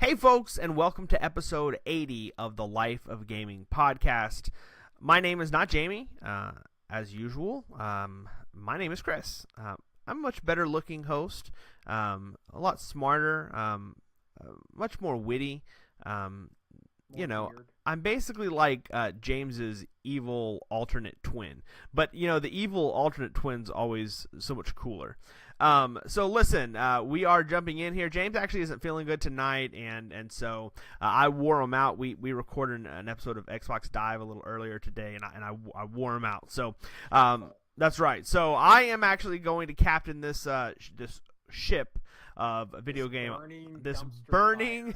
Hey, folks, and welcome to episode 80 of the Life of Gaming podcast. My name is not Jamie, as usual. My name is Chris. I'm a much better looking host, a lot smarter, much more witty. Weird. I'm basically like James's evil alternate twin. But, the evil alternate twin's always so much cooler. So listen, we are jumping in here. James actually isn't feeling good tonight, and so I wore him out. We recorded an episode of Xbox Dive a little earlier today, and I wore him out. So that's right. So I am actually going to captain this ship of a video game, this burning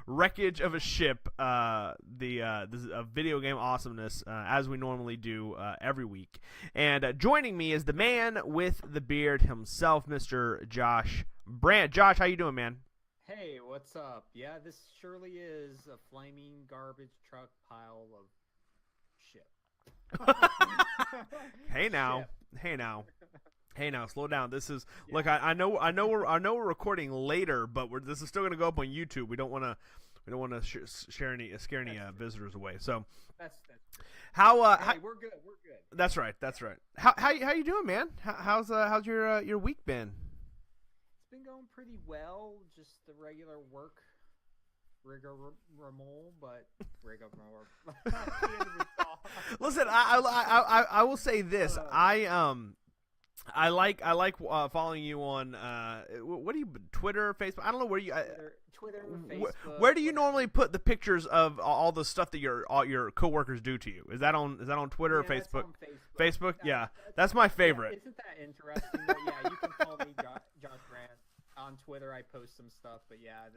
wreckage of a ship, this video game awesomeness, as we normally do every week. And joining me is the man with the beard himself, Mr. Josh Brant. Josh, how you doing, man? Hey, what's up? Yeah, this surely is a flaming garbage truck pile of shit. Hey now, slow down. This is look. I know we're recording later, but this is still going to go up on YouTube. We don't want to scare any visitors away. So that's how? hey, we're good. That's right. How you doing, man? How's your week been? It's been going pretty well. Just the regular work rigmarole, but rigmarole. Listen, I will say this. I like following you on what do you Twitter, Facebook? I don't know where you Twitter, Facebook. Where do you normally put the pictures of all the stuff that your coworkers do to you? Is that on Twitter or Facebook? That's on Facebook, yeah, that's my favorite. Yeah, isn't that interesting? Yeah, you can follow me, Josh Brant, on Twitter. I post some stuff, but yeah,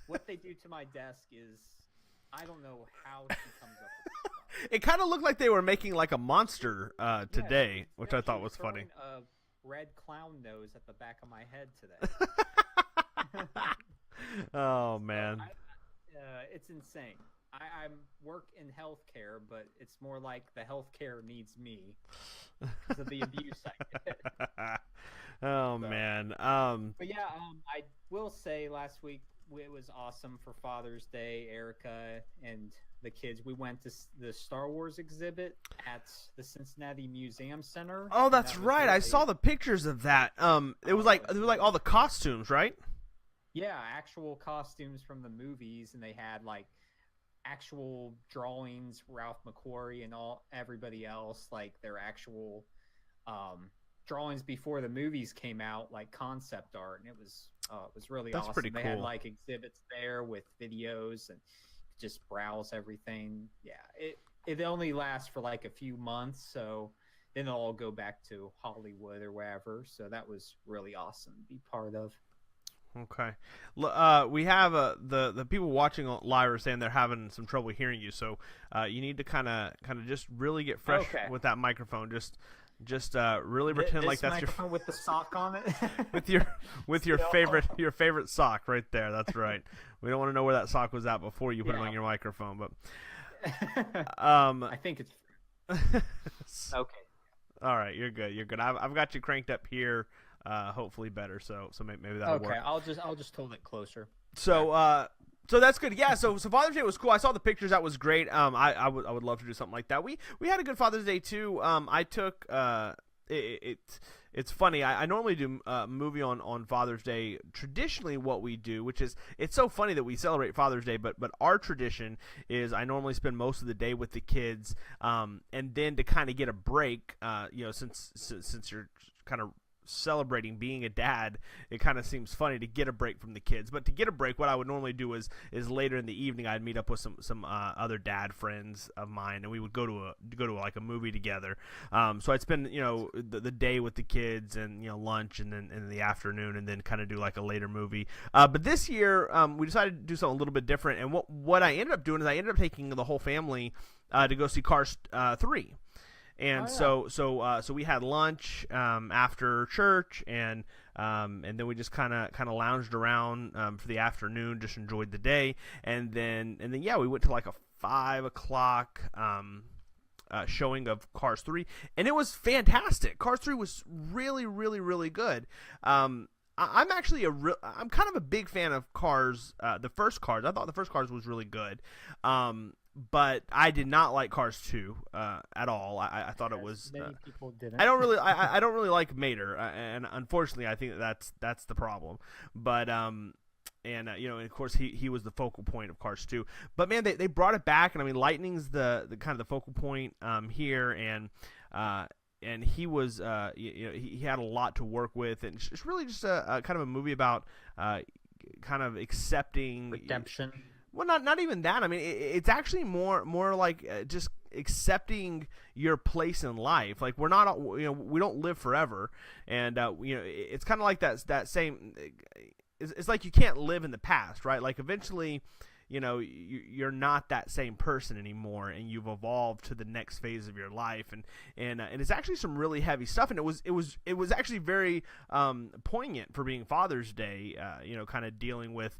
what they do to my desk is I don't know how she comes up with this stuff. It kind of looked like they were making like a monster today, which I thought was funny. A red clown nose at the back of my head today. Oh man, it's insane. I work in healthcare, but it's more like the healthcare needs me because of the abuse I get. Oh man. But yeah, I will say last week it was awesome for Father's Day. Erica and the kids, we went to the Star Wars exhibit at the Cincinnati Museum Center. Oh, that's right. I saw the pictures of that. It was like all the costumes, right? Yeah, actual costumes from the movies, and they had like actual drawings, Ralph McQuarrie and everybody else, like their actual drawings before the movies came out, like concept art, and it was really That's awesome. Pretty cool. They had like exhibits there with videos and just browse everything. Yeah, it only lasts for like a few months, so then they'll all go back to Hollywood or wherever. So that was really awesome to be part of. Okay. We have the people watching live are saying they're having some trouble hearing you, so you need to kind of just really get fresh with that microphone. Just really pretend like that's your with the sock on it. with your favorite sock right there. That's right. We don't want to know where that sock was at before you put it on your microphone, but I think it's okay. All right, you're good. I've got you cranked up here. Hopefully better. So maybe that'll work. Okay, I'll just hold it closer. So that's good. Yeah. So Father's Day was cool. I saw the pictures. That was great. I would love to do something like that. We had a good Father's Day too. I took it's funny. I normally do a movie on Father's Day. Traditionally, what we do, which is it's so funny that we celebrate Father's Day, but our tradition is I normally spend most of the day with the kids, and then to kind of get a break. Since you're kind of celebrating being a dad, it kind of seems funny to get a break from the kids. But to get a break, what I would normally do is later in the evening I'd meet up with some other dad friends of mine, and we would go to like a movie together. So I'd spend the day with the kids and lunch, and then in the afternoon, and then kind of do like a later movie. But this year we decided to do something a little bit different, and what I ended up doing is I ended up taking the whole family to go see Cars 3. And so we had lunch after church, and then we just kind of lounged around for the afternoon, just enjoyed the day, and then we went to like a 5:00 showing of Cars 3, and it was fantastic. Cars 3 was really, really, really good. I'm actually I'm kind of a big fan of Cars. The first Cars, I thought the first Cars was really good, but I did not like Cars 2 at all. I thought it was. Many people didn't. I don't really like Mater, and unfortunately, I think that's the problem. But and and of course he was the focal point of Cars 2. But man, they brought it back, and I mean, Lightning's the kind of the focal point here, and he was he had a lot to work with, and it's really just a kind of a movie about kind of accepting redemption. Well, not even that. I mean, it's actually more like just accepting your place in life. Like, we're not, we don't live forever, and it's kind of like that same. It's like you can't live in the past, right? Like, eventually, you're not that same person anymore, and you've evolved to the next phase of your life, and it's actually some really heavy stuff, and it was actually very poignant for being Father's Day, kind of dealing with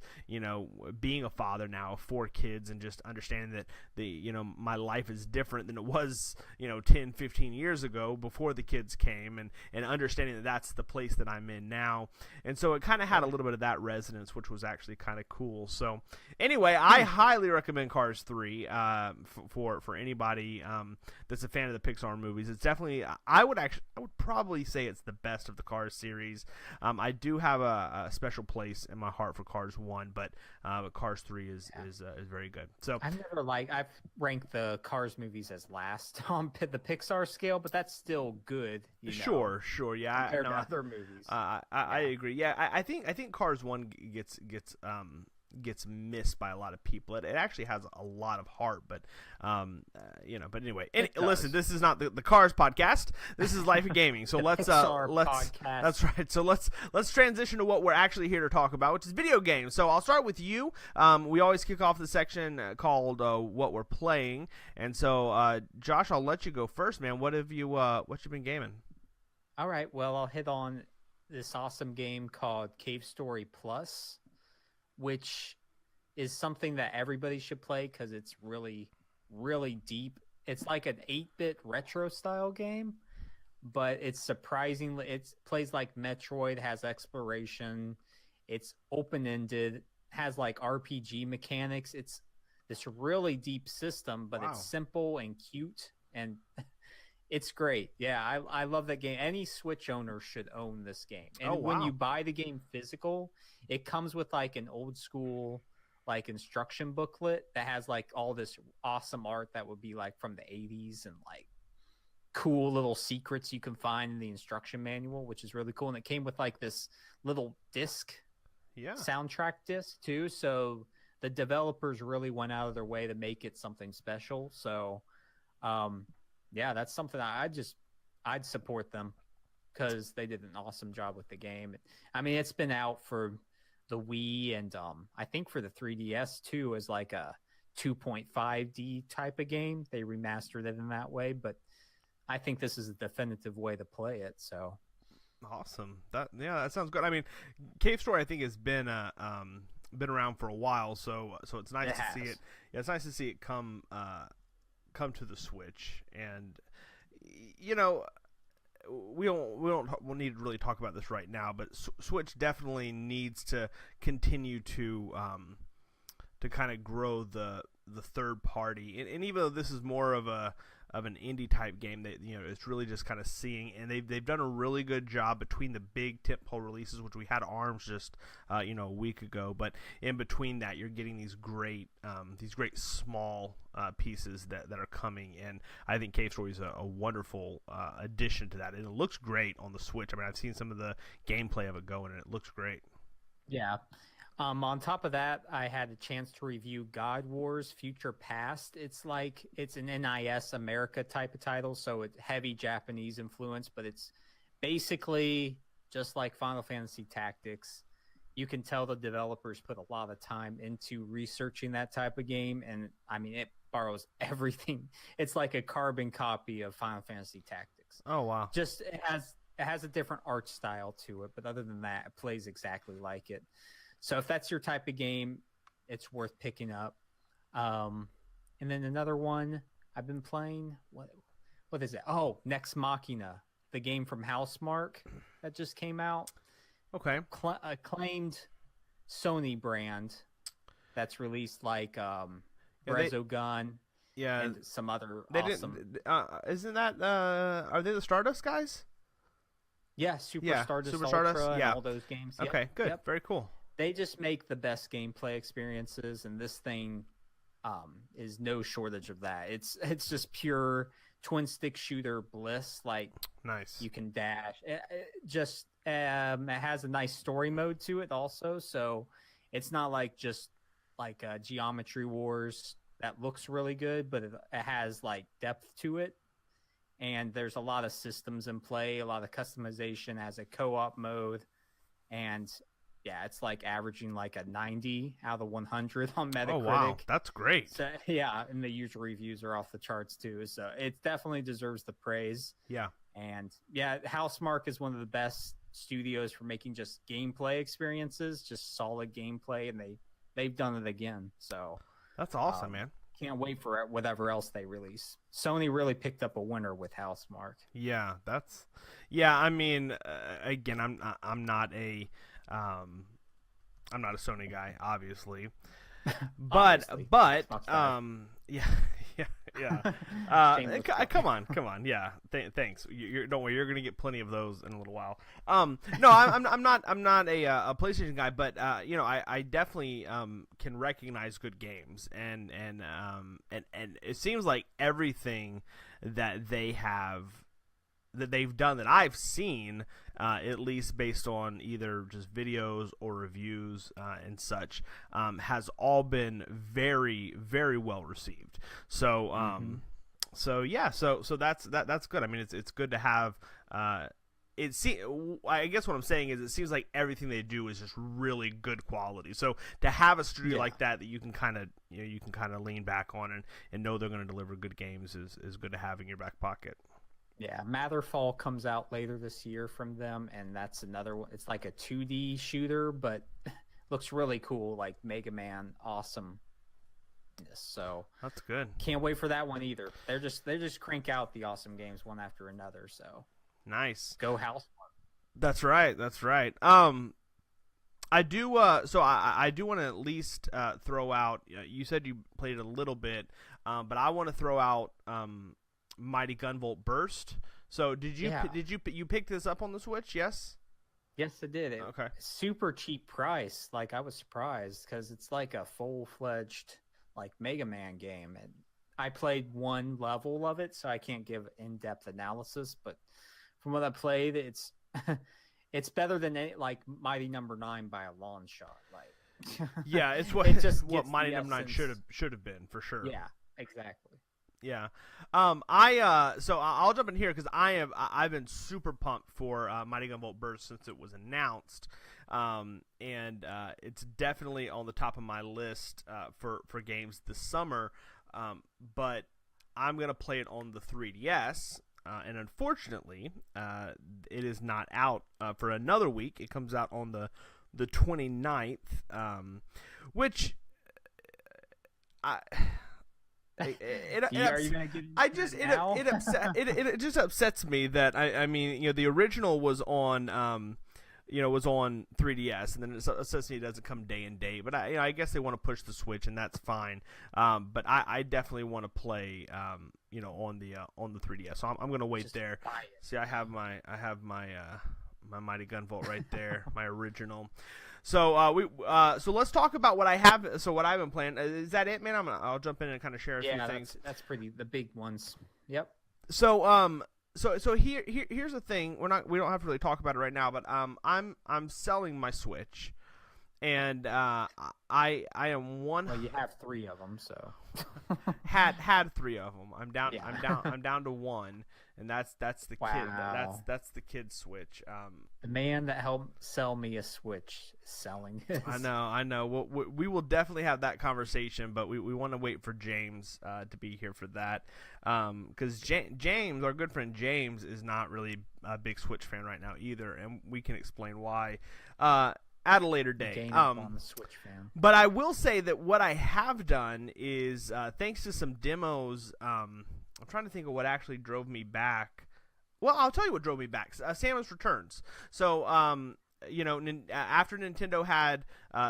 being a father now of 4 kids, and just understanding that my life is different than it was 10, 15 years ago before the kids came, and understanding that that's the place that I'm in now, and so it kind of had a little bit of that resonance, which was actually kind of cool. So anyway, I highly recommend Cars 3 for anybody that's a fan of the Pixar movies. It's definitely, I would probably say it's the best of the Cars series. I do have a special place in my heart for Cars 1, but Cars 3 is very good. So I've ranked the Cars movies as last on the Pixar scale, but that's still good. Sure, yeah. Compared to other movies. I agree. Yeah, I think Cars 1 gets missed by a lot of people. It actually has a lot of heart, but but anyway. Listen, this is not the Cars podcast. This is Life of Gaming. So let's podcast. That's right. So let's transition to what we're actually here to talk about, which is video games. So I'll start with you. We always kick off the section called what we're playing. And so Josh, I'll let you go first, man. What you been gaming? All right. Well, I'll hit on this awesome game called Cave Story Plus, which is something that everybody should play because it's really, really deep. It's like an 8-bit retro style game, but it's surprisingly, it plays like Metroid, has exploration, it's open-ended, has like RPG mechanics. It's this really deep system, but It's simple and cute, and it's great. Yeah, I love that game. Any Switch owner should own this game. And when you buy the game physical, it comes with like an old school like instruction booklet that has like all this awesome art that would be like from the 80s, and like cool little secrets you can find in the instruction manual, which is really cool. And it came with like this little disc, soundtrack disc too. So the developers really went out of their way to make it something special. So that's something I'd support them, because they did an awesome job with the game. I mean, it's been out for the Wii, and I think for the 3DS too, as like a 2.5D type of game. They remastered it in that way, but I think this is a definitive way to play it. So awesome. That sounds good. I mean, Cave Story I think has been around for a while, so it's nice to see it. Yeah, it's nice to see it come to the Switch, and we'll need to really talk about this right now, but Switch definitely needs to continue to kind of grow the third party, and even though this is more of an indie type game, that it's really just kind of seeing, and they've done a really good job between the big tentpole releases, which we had ARMS just a week ago, but in between that you're getting these great small pieces that are coming, and I think Cave Story is a wonderful addition to that, and it looks great on the Switch. I mean, I've seen some of the gameplay of it going, and it looks great. Yeah. On top of that, I had a chance to review God Wars Future Past. It's an NIS America type of title, so it's heavy Japanese influence, but it's basically just like Final Fantasy Tactics. You can tell the developers put a lot of time into researching that type of game, and I mean, it borrows everything. It's like a carbon copy of Final Fantasy Tactics. Oh, wow. Just it has a different art style to it, but other than that, it plays exactly like it. So if that's your type of game, it's worth picking up. And then another one I've been playing, what is it? Oh, Nex Machina, the game from Housemarque that just came out. Okay. Acclaimed Sony brand that's released like Yeah, Resogun yeah. and some other They awesome. didn't. Isn't that? Are they the Stardust guys? Yeah, Super Yeah, Stardust Super Ultra Stardust. and Yeah. all those games. Yep, Okay. Good. yep. Very cool. They just make the best gameplay experiences, and this thing is no shortage of that. It's just pure twin stick shooter bliss. Like Nice. you can dash. It has a nice story mode to it also, so it's not like just like Geometry Wars that looks really good, but it has like depth to it. And there's a lot of systems in play, a lot of customization as a co-op mode, and yeah, it's like averaging like a 90 out of 100 on Metacritic. Oh wow, that's great. So yeah, and the user reviews are off the charts too. So it definitely deserves the praise. Yeah. And yeah, Housemarque is one of the best studios for making just gameplay experiences, just solid gameplay, and they've done it again. So That's awesome, man. can't wait for whatever else they release. Sony really picked up a winner with Housemarque. Yeah, that's. Yeah, I mean, again, I'm not a Sony guy, obviously, but Obviously. but Not bad. yeah. Yeah. Shameless plug. Come on. Yeah. Thanks. Don't worry. You're gonna get plenty of those in a little while. No, I'm not a PlayStation guy, but I definitely can recognize good games, and it seems like everything that they've done that I've seen, at least based on either just videos or reviews and such, has all been very, very well received. So, so that's good. I mean, it's good to have. I guess what I'm saying is, it seems like everything they do is just really good quality. So to have a studio like that you can kind of lean back on and know they're going to deliver good games is good to have in your back pocket. Yeah, Matterfall comes out later this year from them, and that's another one. It's like a 2D shooter, but looks really cool, like Mega Man, awesome. So That's good. can't wait for that one either. They just crank out the awesome games one after another. So Nice. go House. That's right. I do. So I do want to at least throw out. You said you played it a little bit, but I want to throw out Mighty Gunvolt Burst. So did you you picked this up on the Switch? Yes. Yes, it did. Okay. Super cheap price. Like I was surprised because it's like a full-fledged like Mega Man game, and I played one level of it, so I can't give in-depth analysis. But from what I played, it's it's better than like Mighty Number 9 by a long shot. Like Yeah, it's what It just what gets Mighty the Number 9 essence. should have been for sure. Yeah, exactly. Yeah. So I'll jump in here because I've been super pumped for Mighty Gunvolt Burst since it was announced, and it's definitely on the top of my list for games this summer. But I'm gonna play it on the 3DS, and unfortunately, it is not out for another week. It comes out on the 29th, which I. Are you gonna give It just upsets me that I mean, the original was on 3DS, and then it upsets me it doesn't come day and day. But I guess they want to push the Switch, and that's fine. But I definitely want to play on the 3DS. So I'm gonna wait Just there. buy it. See, I have my Mighty Gunvolt right there, my original. So so let's talk about what I have. So what I've been playing. Is that it, man? I'll jump in and kind of share a few things. That's pretty the big ones. Yep. So here's the thing. We don't have to really talk about it right now, but I'm selling my Switch, and I am one. Well, you have 3 of them, so had 3 of them. I'm down. Yeah. I'm down to 1, and that's the kid. Wow. That's the kid Switch. the man that helped sell me a Switch is selling his. I know. We will definitely have that conversation, but we want to wait for James to be here for that, because James, our good friend James, is not really a big Switch fan right now either, and we can explain why at a later day. Gain up on the Switch fan. But I will say that what I have done is, thanks to some demos, I'm trying to think of what actually drove me back. Well, I'll tell you what drove me back. Samus Returns. So after Nintendo had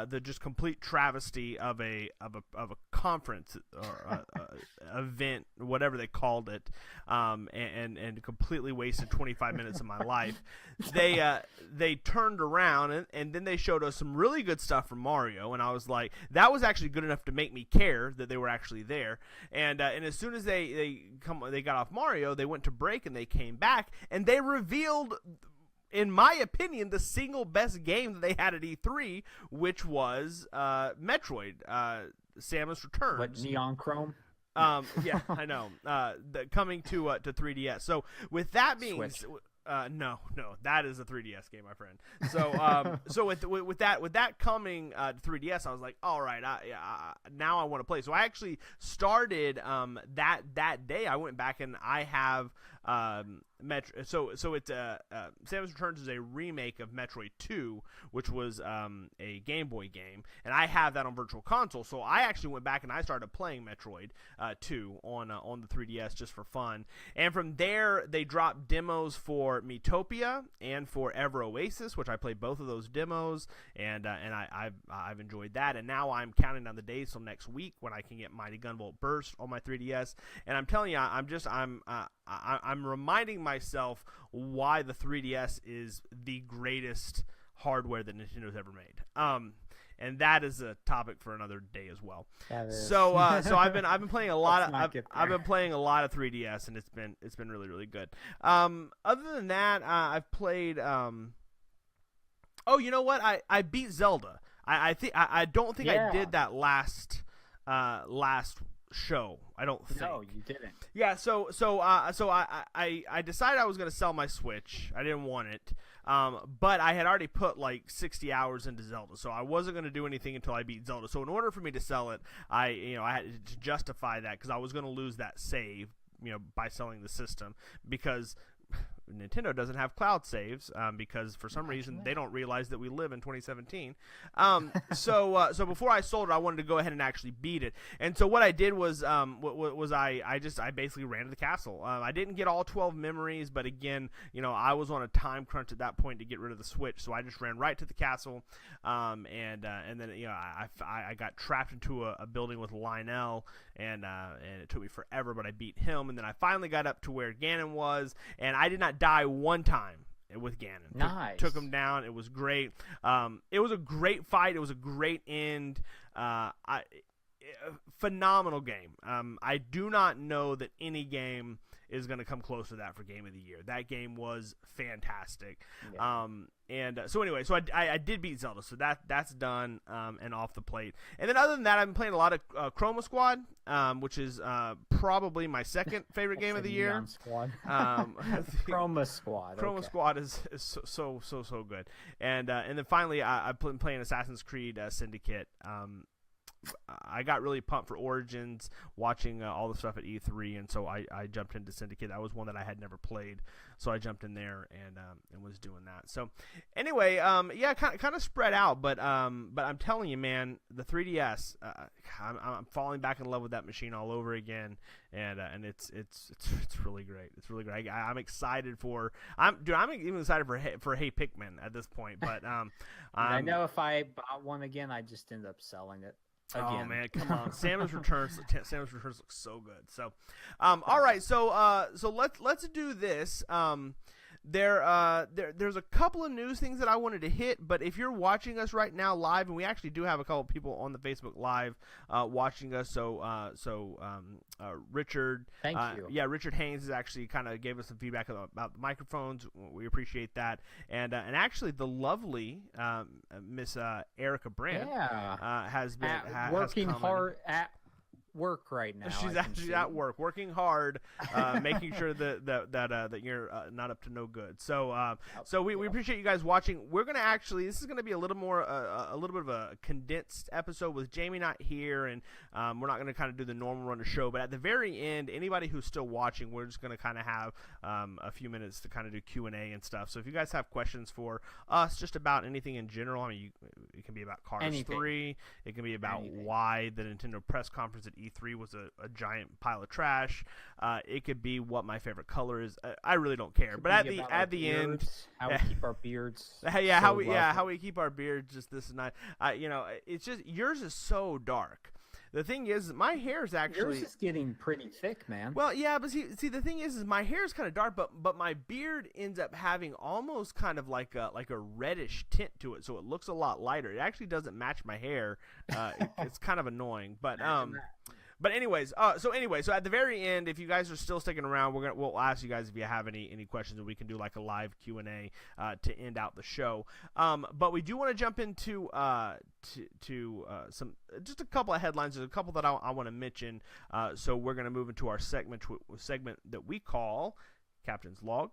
the just complete travesty of a conference or event, whatever they called it, and completely wasted 25 minutes of my life, they turned around and then they showed us some really good stuff from Mario, and I was like, that was actually good enough to make me care that they were actually there. And as soon as they got off Mario, they went to break and they came back and they revealed, in my opinion, the single best game that they had at E3, which was Metroid, Samus Returns. What, Neon Chrome? Yeah, I know. Coming to 3DS. So with that being no, that is a 3DS game, my friend. So so with that coming to 3DS, I was like, all right, now I want to play. So I actually started that day. I went back and I have So it's Samus Returns is a remake of Metroid 2, which was a Game Boy game, and I have that on Virtual Console. So I actually went back and I started playing Metroid 2 on the 3DS just for fun. And from there, they dropped demos for Miitopia and for Ever Oasis, which I played both of those demos, and I've enjoyed that. And now I'm counting down the days till next week when I can get Mighty Gunvolt Burst on my 3DS. And I'm telling you, I'm reminding myself why the 3DS is the greatest hardware that Nintendo's ever made. And that is a topic for another day as well. So I've been playing a lot I've been playing a lot of 3DS, and it's been really, really good. Other than that, I've played oh, you know what? I beat Zelda. I don't think I did that last show. I don't think. No, you didn't. Yeah, so I decided I was going to sell my Switch. I didn't want it. But I had already put like 60 hours into Zelda, so I wasn't going to do anything until I beat Zelda. So in order for me to sell it, I had to justify that because I was going to lose that save, by selling the system, because Nintendo doesn't have cloud saves because for some reason they don't realize that we live in 2017. So before I sold it, I wanted to go ahead and actually beat it. And so what I did was I basically ran to the castle. I didn't get all 12 memories, but again, I was on a time crunch at that point to get rid of the Switch, so I just ran right to the castle. And then I got trapped into a building with Lionel, and it took me forever, but I beat him. And then I finally got up to where Ganon was, and I did not die one time with Ganon. Nice. Took him down. It was great. It was a great fight. It was a great end. Phenomenal game. I do not know that any game is going to come close to that for Game of the Year. That game was fantastic. Yeah. So I did beat Zelda, so that's done and off the plate. And then other than that, I've been playing a lot of Chroma Squad, which is probably my second favorite game of the year. Squad. Chroma Squad. Chroma Squad is so good. And then finally, I've been playing Assassin's Creed Syndicate. I got really pumped for Origins, watching all the stuff at E3, and so I jumped into Syndicate. That was one that I had never played, so I jumped in there and was doing that. So anyway, kind of spread out, but I'm telling you, man, the 3DS, I'm falling back in love with that machine all over again, and it's really great. It's really great. I'm excited for I'm even excited for Hey Pikmin at this point, but I know if I bought one again, I just end up selling it. Again. Oh man, come on! Samus Returns looks so good. So, all right, so let's do this. There's a couple of news things that I wanted to hit, but if you're watching us right now live, and we actually do have a couple of people on the Facebook Live watching us, so Richard, thank you. Yeah, Richard Haynes has actually kind of gave us some feedback about the microphones. We appreciate that, and actually the lovely Miss Erica Brant has been working hard at work right now. She's actually at work, working hard, making sure that you're not up to no good. So we appreciate you guys watching. We're gonna this is gonna be a little more a little bit of a condensed episode with Jamie not here, and we're not gonna kind of do the normal run of show. But at the very end, anybody who's still watching, we're just gonna kind of have a few minutes to kind of do Q&A and stuff. So if you guys have questions for us, just about anything in general, I mean, it can be about Cars 3, it can be about why the Nintendo press conference at E3 was a giant pile of trash. It could be what my favorite color is. I really don't care. But at the end, how we keep our beards. yeah, so how we keep our beards just this and that. It's just yours is so dark. The thing is, my hair is actually yours is getting pretty thick, man. Well, yeah, but see, the thing is my hair is kind of dark, but my beard ends up having almost kind of like a reddish tint to it, so it looks a lot lighter. It actually doesn't match my hair. It's kind of annoying, but anyways, so at the very end, if you guys are still sticking around, we'll ask you guys if you have any questions, and we can do like a live Q&A to end out the show. But we do want to jump into some just a couple of headlines. There's a couple that I want to mention. So we're going to move into our segment that we call Captain's Log.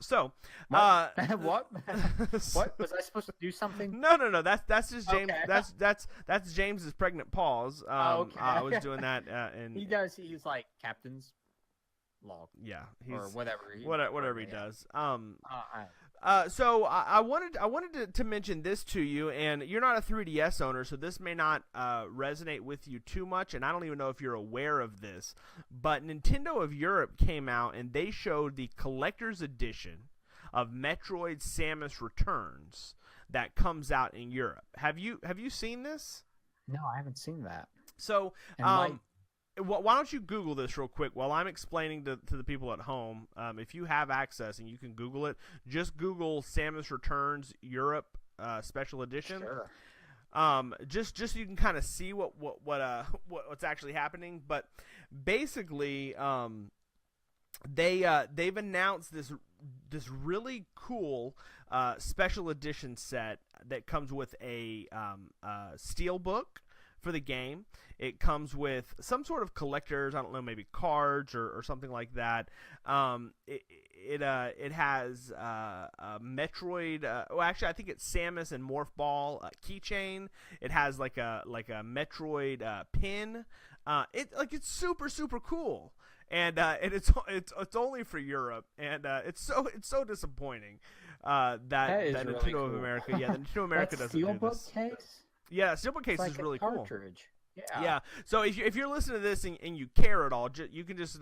So, what? What was I supposed to do something? No. That's just James. Okay. That's James's pregnant pause. Okay. I was doing that, and he's like Captain's Log. Yeah, or whatever. Whatever he does. So I wanted to mention this to you, and you're not a 3DS owner, so this may not resonate with you too much, and I don't even know if you're aware of this, but Nintendo of Europe came out and they showed the collector's edition of Metroid Samus Returns that comes out in Europe. Have you seen this? No, I haven't seen that. So, why don't you Google this real quick while I'm explaining to the people at home? If you have access and you can Google it, just Google Samus Returns Europe Special Edition. Sure. Just so you can kind of see what's actually happening. But basically, they've announced this really cool special edition set that comes with a steel book for the game. It comes with some sort of collectors, I don't know, maybe cards or something like that. It has a Metroid. Well, actually, I think it's Samus and Morph Ball keychain. It has like a Metroid pin. It's super cool. And it's only for Europe, and it's so disappointing that really Nintendo cool. of America, the Nintendo of America doesn't do this. Case? Yeah, Steelbook case It's is like really a cartridge. cool. Yeah. So if you're listening to this and you care at all, you can just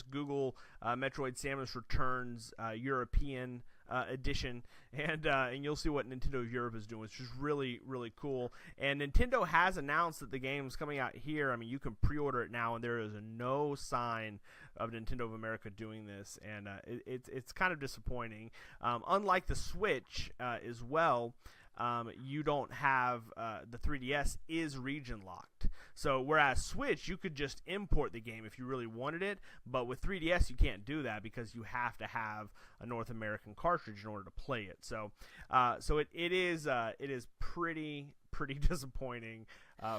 Google Metroid Samus Returns European edition, and you'll see what Nintendo of Europe is doing, which is really cool. And Nintendo has announced that the game's coming out here. I mean, you can pre-order it now, and there is no sign of Nintendo of America doing this, and it's kind of disappointing. Unlike the Switch as well. You don't have the 3DS is region locked. So whereas Switch, you could just import the game if you really wanted it, but with 3DS you can't do that because you have to have a North American cartridge in order to play it. So it is pretty disappointing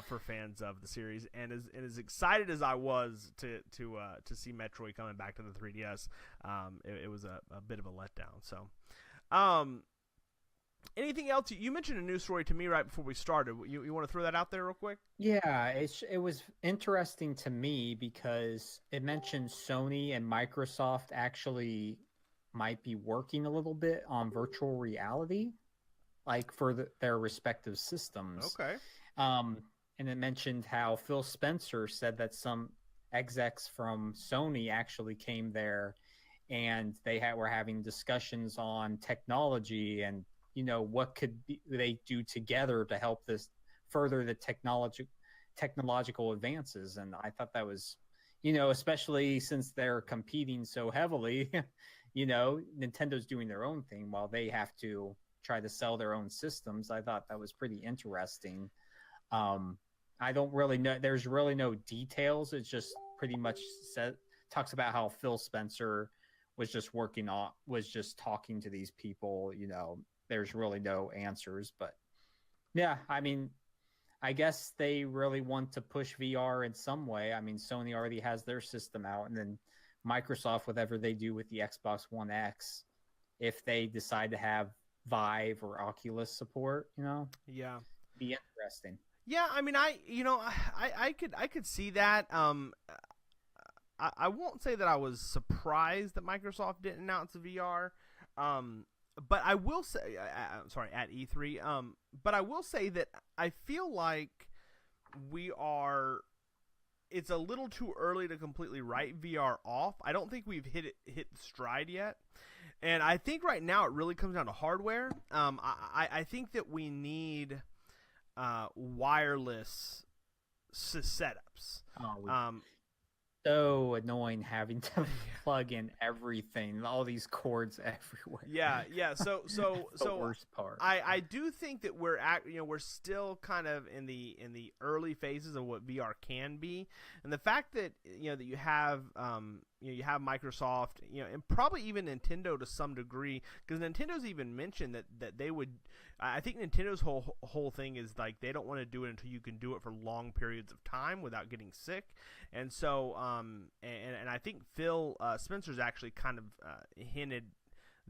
for fans of the series, and as excited as I was to see Metroid coming back to the 3DS, it was a bit of a letdown. So. Anything else? You mentioned a news story to me right before we started. You want to throw that out there real quick? Yeah, it was interesting to me because it mentioned Sony and Microsoft actually might be working a little bit on virtual reality, like for their respective systems. Okay. And it mentioned how Phil Spencer said that some execs from Sony actually came there, and were having discussions on technology and what they do together to help this further the technological advances. And I thought that was, especially since they're competing so heavily, Nintendo's doing their own thing while they have to try to sell their own systems. I thought that was pretty interesting. I don't really know. There's really no details. It's just pretty much talks about how Phil Spencer was just talking to these people, There's really no answers, but yeah, I mean, I guess they really want to push VR in some way. I mean, Sony already has their system out, and then Microsoft, whatever they do with the Xbox One X, if they decide to have Vive or Oculus support, Yeah. Be interesting. Yeah, I mean, I could see that. I won't say that I was surprised that Microsoft didn't announce a VR. but I will say, I'm sorry, at E3. But I will say that I feel like we are. It's a little too early to completely write VR off. I don't think we've hit stride yet, and I think right now it really comes down to hardware. I think that we need wireless setups. So annoying having to plug in everything, all these cords everywhere. Yeah. So the worst part. I do think that we're still kind of in the early phases of what VR can be, and the fact that that you have you have Microsoft, and probably even Nintendo to some degree, because Nintendo's even mentioned that they would. I think Nintendo's whole thing is like they don't want to do it until you can do it for long periods of time without getting sick, and so and I think Phil Spencer's actually kind of hinted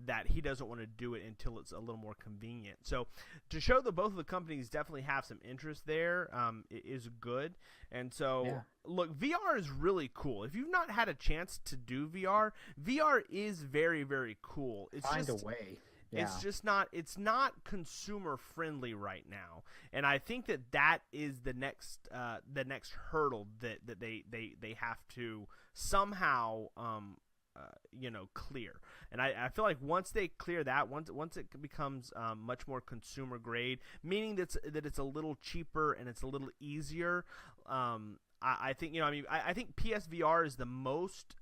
that he doesn't want to do it until it's a little more convenient. So to show that both of the companies definitely have some interest there is good. And so, look, VR is really cool. If you've not had a chance to do VR, VR is very, very cool. It's Find just a way. Yeah. It's just not. It's not consumer friendly right now, and I think that is the next hurdle that they have to somehow clear. And I feel like once they clear that, once it becomes much more consumer grade, meaning that it's a little cheaper and it's a little easier. I think I think PSVR is the most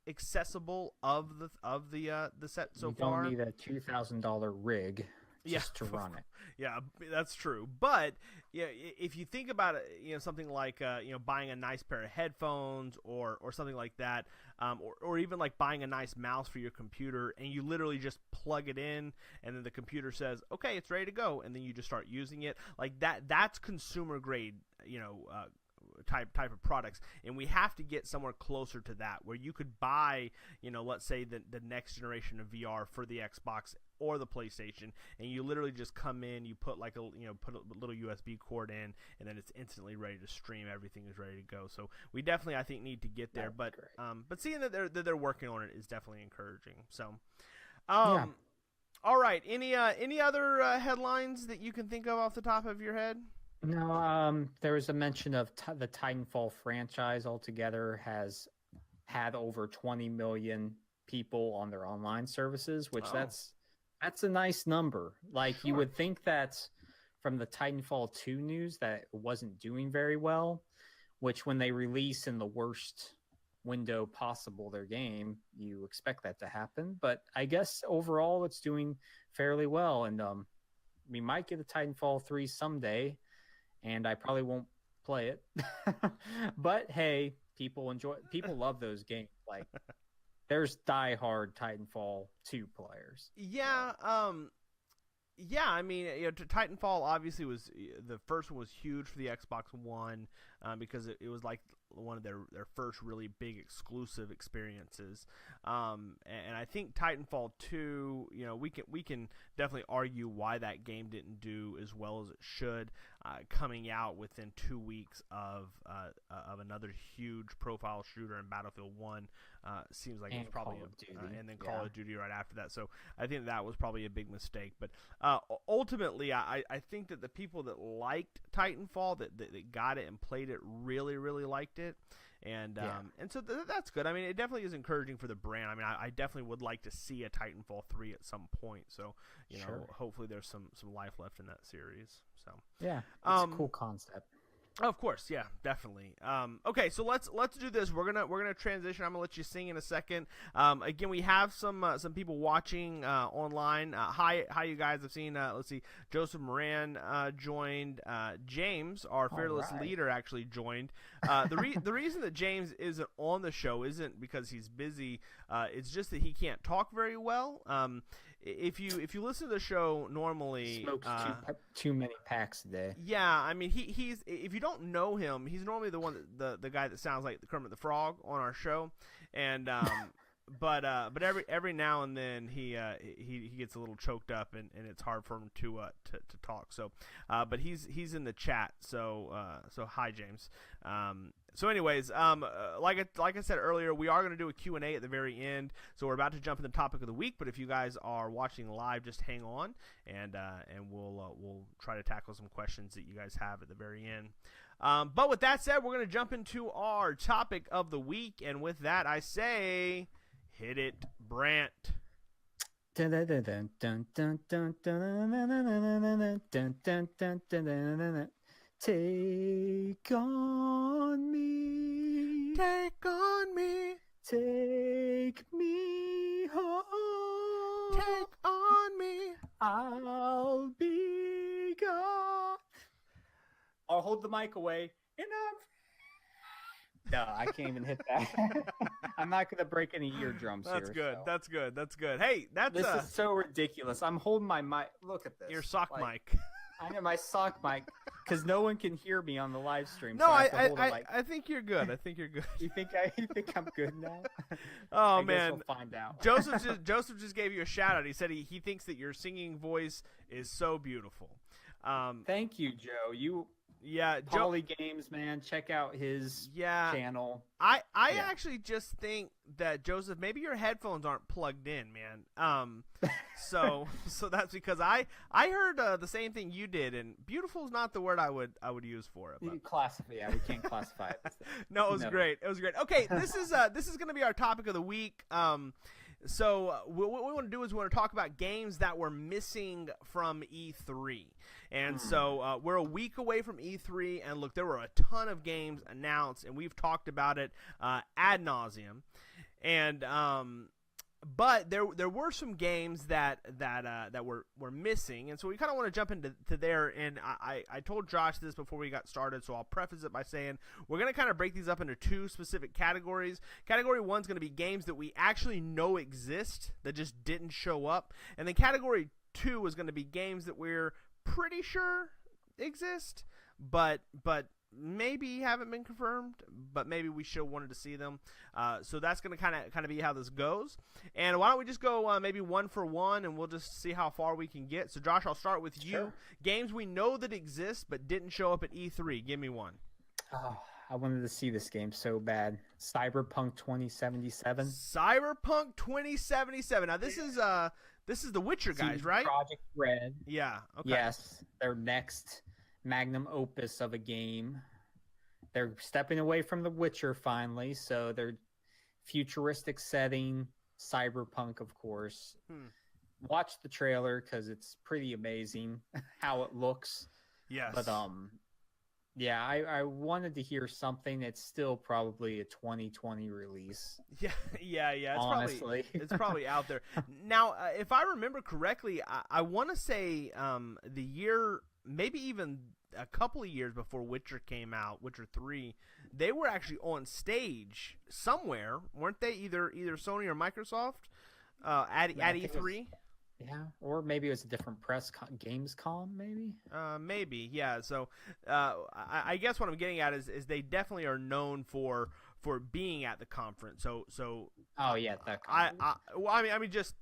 accessible of the set so far. You don't need a $2,000 rig just to run it. Yeah, that's true. But if you think about it, something like buying a nice pair of headphones or something like that, or even like buying a nice mouse for your computer, and you literally just plug it in, and then the computer says, "Okay, it's ready to go," and then you just start using it like that. That's consumer grade, type of products, and we have to get somewhere closer to that, where you could buy, let's say the next generation of VR for the Xbox or the PlayStation, and you literally just come in, you put like put a little USB cord in, and then it's instantly ready to stream. Everything is ready to go. So we definitely, I think, need to get there. But seeing that they're working on it is definitely encouraging. So, all right. Any other headlines that you can think of off the top of your head? No, there was a mention of the Titanfall franchise altogether has had over 20 million people on their online services, which that's a nice number. Like, you would think that from the Titanfall 2 news that it wasn't doing very well, which when they release in the worst window possible their game, you expect that to happen. But I guess overall it's doing fairly well, and we might get a Titanfall 3 someday. And I probably won't play it, but hey, people love those games. Like, there's diehard Titanfall 2 players. Yeah, I mean, Titanfall obviously was the first one was huge for the Xbox One because it was like one of their first really big exclusive experiences. And I think Titanfall 2, we can definitely argue why that game didn't do as well as it should, coming out within 2 weeks of another huge profile shooter in Battlefield 1. Seems like it's probably and then Call of Duty right after that. So I think that was probably a big mistake. But ultimately, I think that the people that liked Titanfall, that got it and played it, really, really liked it. And so that's good. I mean, it definitely is encouraging for the brand. I mean, I definitely would like to see a Titanfall 3 at some point. So, hopefully there's some life left in that series. So yeah, it's a cool concept. Of course, yeah, definitely. Okay, so let's do this. We're gonna transition. I'm gonna let you sing in a second. Again, we have some people watching online. Hi, you guys. I've seen. Let's see, Joseph Moran joined. James, our fearless leader, actually joined. The reason that James isn't on the show isn't because he's busy. It's just that he can't talk very well. If you listen to the show normally, smokes too many packs a day. Yeah, I mean he's if you don't know him, he's normally the guy that sounds like Kermit the Frog on our show, and but every now and then he gets a little choked up and it's hard for him to talk. So, but he's in the chat. So hi James. So anyways, like I said earlier, we are going to do a Q&A at the very end. So we're about to jump in the topic of the week. But if you guys are watching live, just hang on, and we'll try to tackle some questions that you guys have at the very end. But with that said, we're going to jump into our topic of the week. And with that, I say, hit it, Brant. Take on me. Take on me. Take me home. Take on me. I'll be gone. I'll hold the mic away. And no, I can't even hit that. I'm not going to break any eardrums That's here. good. So. That's good. That's good. Hey, This is so ridiculous. I'm holding my mic. Look at this. your sock mic. I know my sock mic because no one can hear me on the live stream. No, so I have to hold it like... I think you're good. I think you're good. You think I'm good now? Oh I man, guess we'll find out. Joseph just gave you a shout out. He said he thinks that your singing voice is so beautiful. Thank you, Joe. Yeah, Poly Games, man. Check out his channel. I actually just think that Joseph, maybe your headphones aren't plugged in, man. So that's because I heard the same thing you did, and beautiful is not the word I would use for it. But. You classify, we can't classify it. No, it was great. It was great. Okay, this is going to be our topic of the week. So what we want to do is we want to talk about games that were missing from E3. And so we're a week away from E3, and look, there were a ton of games announced, and we've talked about it ad nauseum. And but there were some games that were missing, and so we kind of want to jump into there. And I told Josh this before we got started, so I'll preface it by saying we're going to kind of break these up into two specific categories. Category one is going to be games that we actually know exist that just didn't show up, and then category two is going to be games that we're pretty sure exist, but maybe haven't been confirmed, but maybe we still wanted to see them. So that's going to kind of be how this goes. And why don't we just go maybe one for one, and we'll just see how far we can get. So Josh, I'll start with you. Sure. Games we know that exist but didn't show up at E3. Give me one. Oh, I wanted to see this game so bad. Cyberpunk 2077. Cyberpunk 2077. Now this is the Witcher guys, right? Project Red. Yeah. Okay. Yes, their next magnum opus of a game. They're stepping away from The Witcher finally, so they're futuristic setting, cyberpunk, of course. Watch the trailer because it's pretty amazing how it looks. Yes. But yeah, I wanted to hear something. It's still probably a 2020 release. Yeah. It's honestly, it's probably out there now. If I remember correctly, I want to say the year, maybe even a couple of years before Witcher came out, Witcher 3, they were actually on stage somewhere, weren't they? Either Sony or Microsoft at E3. Yeah, or maybe it was a different Gamescom, maybe. Maybe, yeah. So, I guess what I'm getting at is they definitely are known for being at the conference. So. Oh yeah, that. I mean, just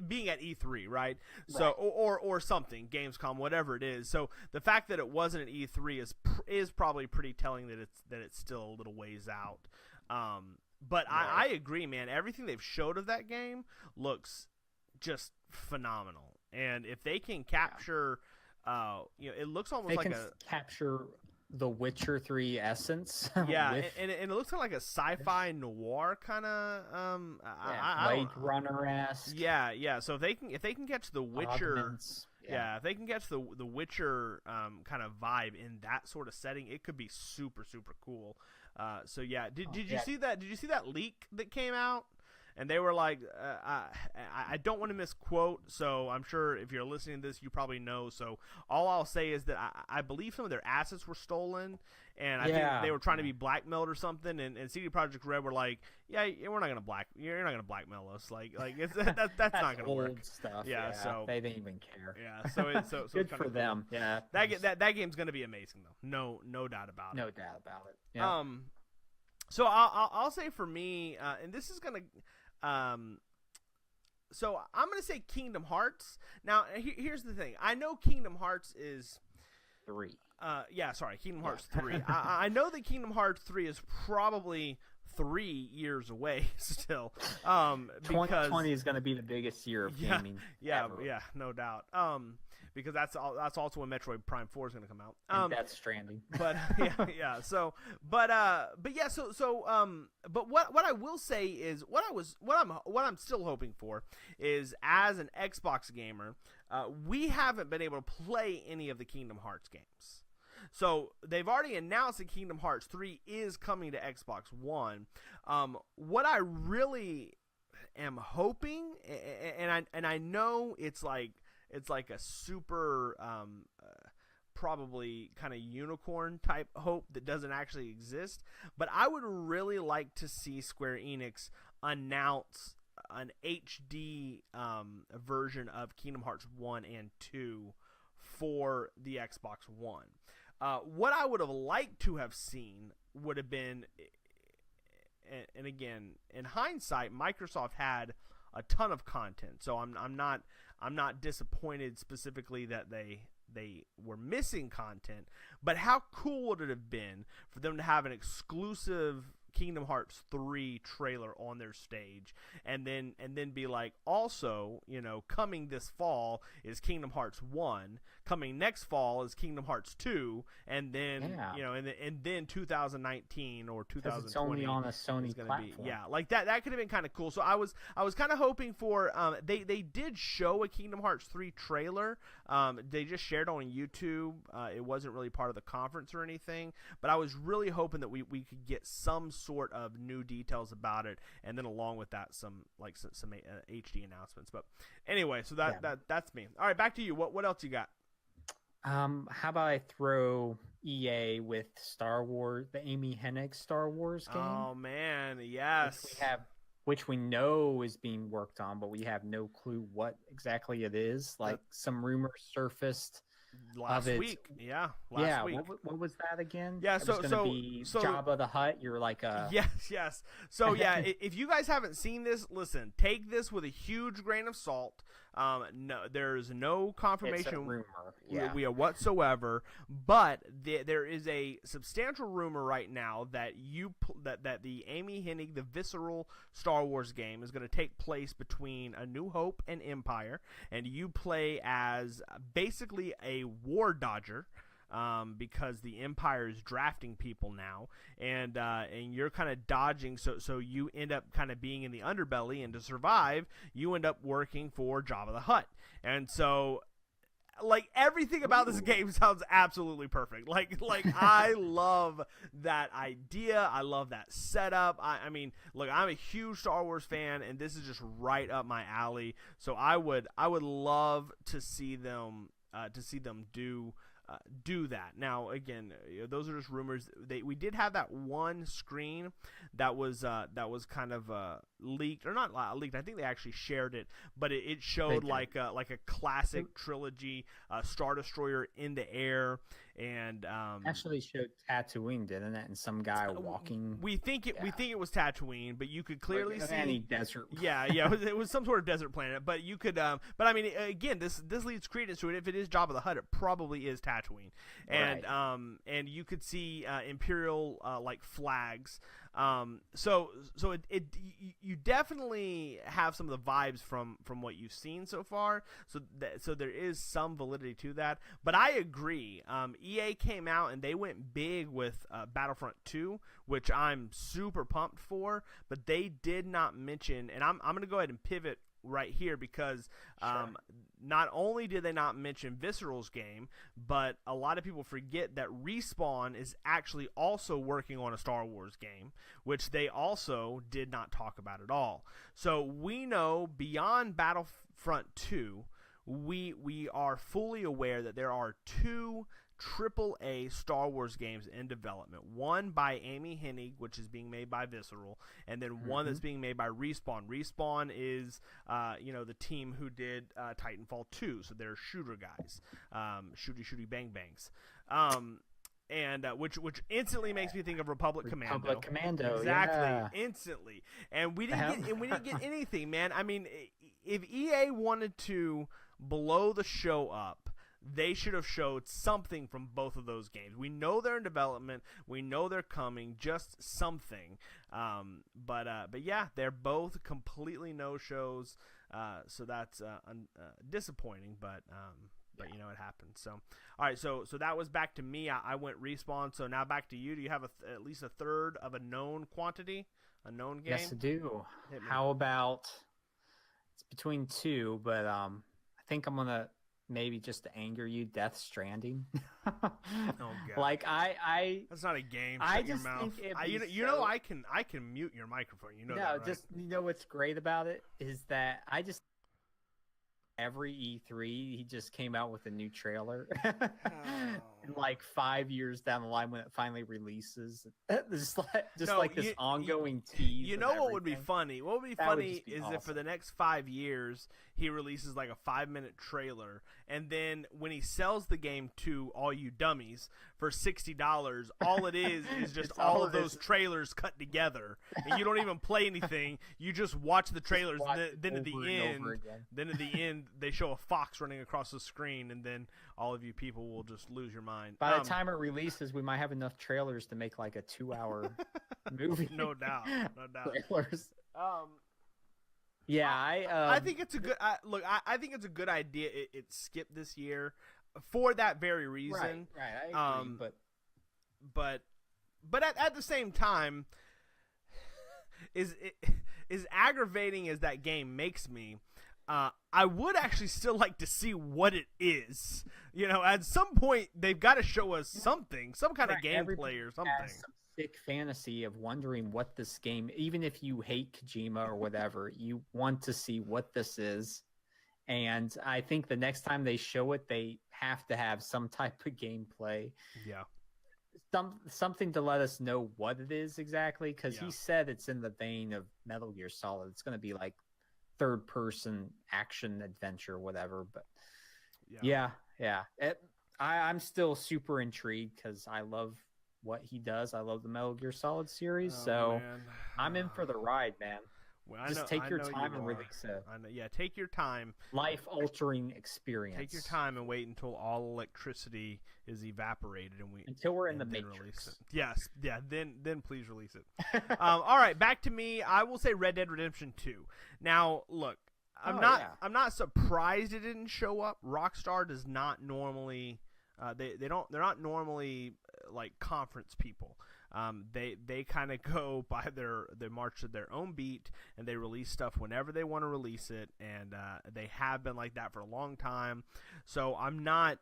being at E3, right? So, or something, Gamescom, whatever it is. So the fact that it wasn't at E3 is probably pretty telling that it's still a little ways out. But I agree, man. Everything they've showed of that game looks just phenomenal, and if they can capture, it looks almost like capture the Witcher 3 essence. Yeah, and it looks kind of like a sci-fi noir kind of Blade Runner-esque. Yeah. So if they can catch the Witcher, if they can catch the Witcher kind of vibe in that sort of setting, it could be super super cool. So yeah, did you see that? Did you see that leak that came out? And they were like, I don't want to misquote, so I'm sure if you're listening to this, you probably know. So all I'll say is that I believe some of their assets were stolen, and I think they were trying to be blackmailed or something. And CD Projekt Red were like, you're not gonna blackmail us. Like that's not gonna work. Stuff. Yeah, so they didn't even care. Yeah, so good for them. Cool. Yeah, that game's gonna be amazing though. No doubt about it. No doubt about it. Yeah. So I'll say for me, and this is gonna. So I'm gonna say Kingdom Hearts. Now here's the thing. I know Kingdom Hearts is 3. Kingdom Hearts 3. I know that Kingdom Hearts 3 is probably 3 years away still. Because 2020 is going to be the biggest year of gaming. Yeah, no doubt. Because that's also when Metroid Prime 4 is going to come out. And Death Stranding. But yeah. So, but what I will say is what I'm still hoping for is, as an Xbox gamer, we haven't been able to play any of the Kingdom Hearts games. So they've already announced that Kingdom Hearts 3 is coming to Xbox One. What I really am hoping, and I know it's like a super probably kind of unicorn type hope that doesn't actually exist, but I would really like to see Square Enix announce an HD version of Kingdom Hearts 1 and 2 for the Xbox One. What I would have liked to have seen would have been, and again, in hindsight, Microsoft had a ton of content, so I'm not disappointed specifically that they were missing content. But how cool would it have been for them to have an exclusive Kingdom Hearts 3 trailer on their stage, and then be like, also, coming this fall is Kingdom Hearts 1, coming next fall is Kingdom Hearts 2, and then and then 2019 or 2020 it's only on a Sony platform. Like that could have been kind of cool. So I was kind of hoping for they did show a Kingdom Hearts 3 trailer. They just shared on YouTube. It wasn't really part of the conference or anything, but I was really hoping that we could get some sort of new details about it, and then along with that some HD announcements. But anyway, so that's me. All right, back to you. What else you got? How about I throw EA with Star Wars, the Amy Hennig Star Wars game? Oh man, yes. Which we know is being worked on, but we have no clue what exactly it is. Like some rumors surfaced last week. Last week. What was that again? Yeah, so Jabba the Hutt. You're like a yes. So yeah, if you guys haven't seen this, listen, take this with a huge grain of salt. No, there's no confirmation. It's a rumor. We whatsoever, but there is a substantial rumor right now that that the Amy Hennig, the visceral Star Wars game, is going to take place between A New Hope and Empire, and you play as basically a war dodger. Because the Empire is drafting people now, and you're kind of dodging, so you end up kind of being in the underbelly, and to survive, you end up working for Jabba the Hutt. And so, like, everything about this game sounds absolutely perfect. Like I love that idea. I love that setup. I mean, look, I'm a huge Star Wars fan, and this is just right up my alley. So I would love to see them do that. Now, again, those are just rumors. We did have that one screen that was kind of leaked, or not leaked. I think they actually shared it, but it showed like a classic trilogy Star Destroyer in the air, and actually showed Tatooine, didn't it? And some guy walking. We think it was Tatooine, but you could clearly see any desert. Yeah, it was some sort of desert planet, but you could. But I mean, again, this leads credence to it. If it is Jabba the Hutt, it probably is Tatooine, and right. And you could see Imperial like flags. So you definitely have some of the vibes from what you've seen so far. So there is some validity to that. But I agree. EA came out and they went big with Battlefront 2, which I'm super pumped for. But they did not mention, and I'm going to go ahead and pivot right here, because not only did they not mention Visceral's game, but a lot of people forget that Respawn is actually also working on a Star Wars game, which they also did not talk about at all. So we know beyond Battlefront 2, we are fully aware that there are 2 AAA Star Wars games in development. One by Amy Hennig, which is being made by Visceral, and then one that's being made by Respawn. Respawn is, the team who did Titanfall 2, so they're shooter guys, shooty bang bangs. and which instantly makes me think of Republic Commando. Republic Commando, exactly, yeah. instantly. And we didn't get anything, man. I mean, if EA wanted to blow the show up, they should have showed something from both of those games. We know they're in development. We know they're coming. Just something. But yeah, they're both completely no shows. So that's disappointing. But you know, it happened. So all right. So that was back to me. I went Respawn. So now back to you. Do you have at least a third of a known quantity, a known game? Yes, I do. How about it's between two, but I think I'm gonna. Maybe just to anger you, Death Stranding. Oh God! Like I that's not a game. I Shut just your mouth. think you know I can mute your microphone. You know no, that, right? just you know what's great about it is that I just every E3 he just came out with a new trailer. And like 5 years down the line when it finally releases, just like this ongoing tease. You know what would be funny? What would be funny is awesome. if for the next 5 years he releases like a 5-minute trailer, and then when he sells the game to all you dummies for $60, all it is just all of those trailers cut together, and you don't even play anything. You just watch the trailers, and then at the end, they show a fox running across the screen, and then all of you people will just lose your mind. By the time it releases, we might have enough trailers to make like a 2-hour movie. No doubt. Trailers. Yeah, I think it's a good look. I think it's a good idea. It skipped this year for that very reason. Right. I agree, but at the same time, is aggravating as that game makes me. I would actually still like to see what it is. You know, at some point they've got to show us something, some kind of gameplay or something. Has some sick fantasy of wondering what this game, even if you hate Kojima or whatever, you want to see what this is. And I think the next time they show it, they have to have some type of gameplay. Yeah. Something to let us know what it is exactly, because he said it's in the vein of Metal Gear Solid. It's going to be like third-person action adventure, whatever. But yeah. I'm still super intrigued because I love what he does. I love the Metal Gear Solid series, so man. I'm in for the ride, man. Well, just take your time and release it. I know. Yeah, take your time. Life-altering experience. Take your time and wait until all electricity is evaporated until we're in the Matrix. Release it. Yes, yeah. Then please release it. All right, back to me. I will say Red Dead Redemption 2. Now, look, I'm not surprised it didn't show up. Rockstar does not normally. They're not normally like conference people. They kind of go by their march to their own beat, and they release stuff whenever they want to release it, and they have been like that for a long time. So I'm not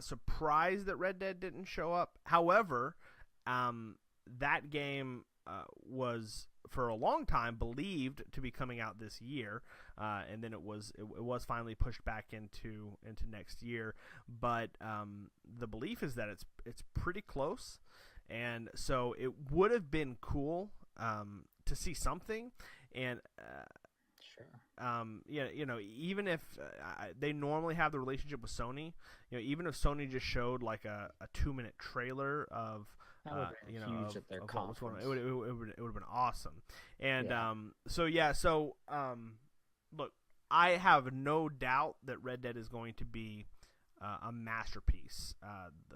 surprised that Red Dead didn't show up. However, that game was for a long time believed to be coming out this year, and then it was finally pushed back into next year. But the belief is that it's pretty close. And so it would have been cool to see something, and you know, even if they normally have the relationship with Sony, you know, even if Sony just showed like a 2-minute trailer of you know, huge at their conference, it would have been awesome. And look, I have no doubt that Red Dead is going to be a masterpiece.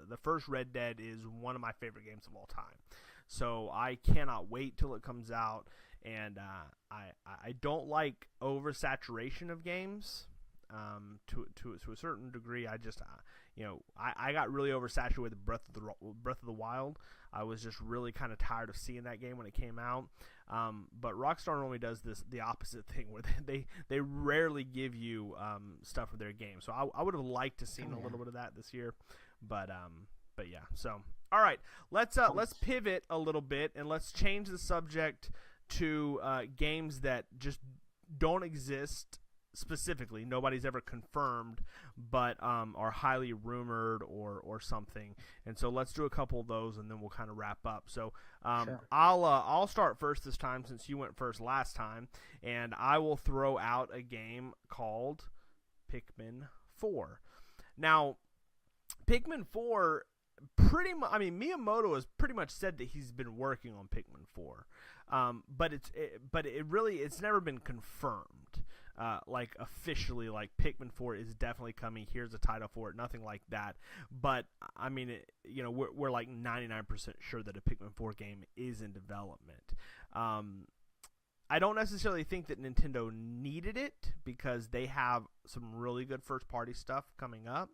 The first Red Dead is one of my favorite games of all time, so I cannot wait till it comes out. And I don't like oversaturation of games. To a certain degree, I just I got really oversaturated with Breath of the Wild. I was just really kind of tired of seeing that game when it came out. But Rockstar normally does the opposite thing, where they rarely give you stuff for their game. So I would have liked to seen a little bit of that this year, but yeah. So all right, let's pivot a little bit and let's change the subject to games that just don't exist. Specifically, nobody's ever confirmed, but are highly rumored or something. And so let's do a couple of those, and then we'll kind of wrap up. So Sure. I'll start first this time, since you went first last time, and I will throw out a game called Pikmin 4. Now, Pikmin 4 pretty much. I mean, Miyamoto has pretty much said that he's been working on Pikmin 4, but it's never been confirmed, like officially. Like Pikmin 4 is definitely coming. Here's a title for it. Nothing like that. But I mean, we're like 99% sure that a Pikmin 4 game is in development. I don't necessarily think that Nintendo needed it because they have some really good first-party stuff coming up.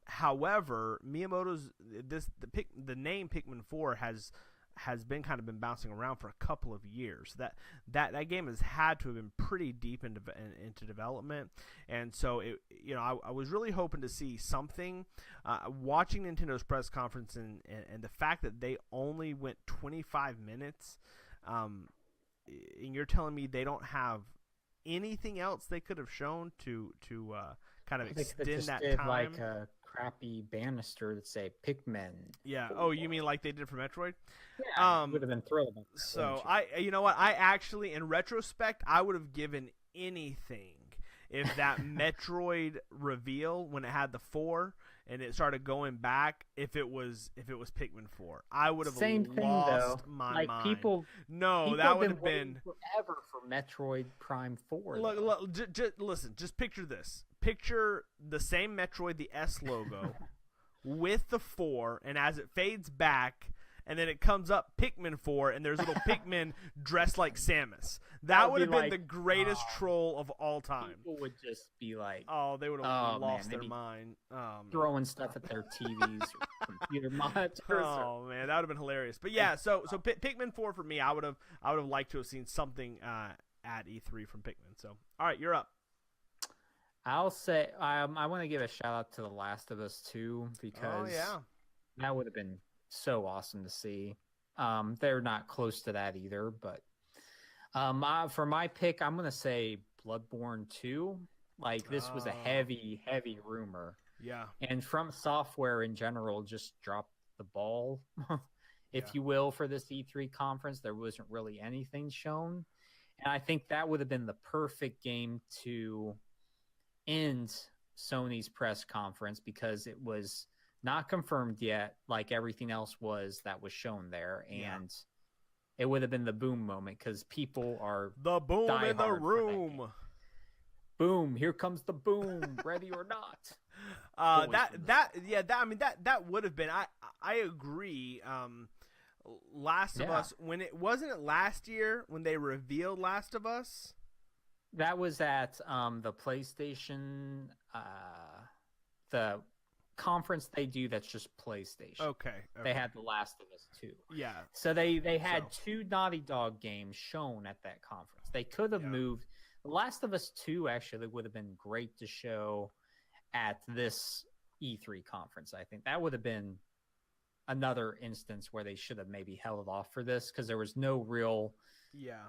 However, Miyamoto's the name Pikmin 4 has been bouncing around for a couple of years. That game has had to have been pretty deep into development, and so I was really hoping to see something. Watching Nintendo's press conference and the fact that they only went 25 minutes. And you're telling me they don't have anything else they could have shown to kind of extend that time? Like a crappy banister that say Pikmin. Yeah. Oh, you mean like they did for Metroid? Yeah. Would have been thrilled. So you know what? I actually, in retrospect, I would have given anything if that Metroid reveal when it had the 4 and it started going back, if it was Pikmin 4, I would have lost my mind. People that would have been forever for Metroid Prime 4. Listen, just picture this. Picture the same Metroid, the S logo, with the 4, and as it fades back, and then it comes up Pikmin 4, and there's little Pikmin dressed like Samus. That would have been the greatest troll of all time. People would just be like, oh, they would have lost their mind. Throwing stuff at their TVs or computer monitors. Oh, man, that would have been hilarious. But yeah, so Pikmin 4 for me, I would have liked to have seen something at E3 from Pikmin. So, all right, you're up. I'll say I want to give a shout out to The Last of Us 2 because that would have been so awesome to see. They're not close to that either, but for my pick, I'm gonna say Bloodborne 2. Like this was a heavy rumor. Yeah. And From Software in general just dropped the ball, if you will, for this E3 conference. There wasn't really anything shown, and I think that would have been the perfect game to end Sony's press conference because it was not confirmed yet, like everything else that was shown there, and it would have been the boom moment because people are the boom in the room. Boom! Here comes the boom, ready or not. That would have been. I agree. Last of Us, when it wasn't it last year when they revealed Last of Us. That was at the PlayStation, the conference they do that's just PlayStation. Okay. They had The Last of Us 2. Yeah. So they had 2 Naughty Dog games shown at that conference. They could have moved. The Last of Us 2 actually would have been great to show at this E3 conference, I think. That would have been another instance where they should have maybe held off for this because there was no real